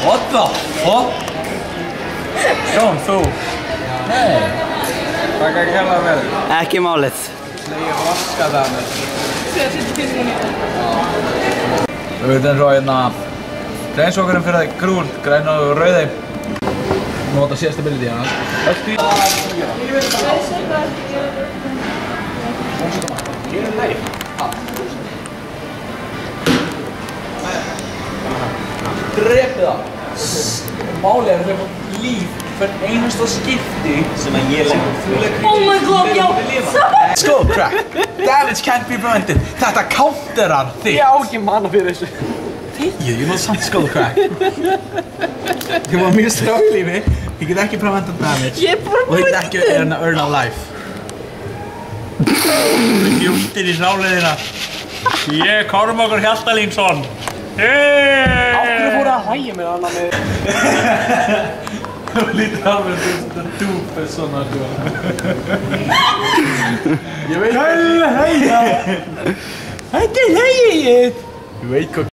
What the fuck? Jón, þú? Nei. Hvað kann kalla verið? Ekki málið. Ég vaska það með. Þú veit eins og hérna grænsokkurinn fyrir það grún, græn og rauði. Nota síðasta bildið hérna. Öll því. Hér leið. Drepið það. Málið er að þau fá líf fyrir einasta skipti sem að ég legg. Oh my god, já! Skull crack. Damage can't be prevented. Þetta counterar þig. Ég á ekki manna fyrir þessu. Ég nota samt skull crack. Ég var mjög strák í lífi. Ég get ekki preventað damage. Ég er bara og ég get ekki earna life. Hjústir í sáliðina. Ég er Kormákur Hjaltalínsson. Ákveður fóru að hægja mig annað með... Þú lítur alveg svona dúfur svona Ég veit hvað... Þetta er hegið! Ég veit hvað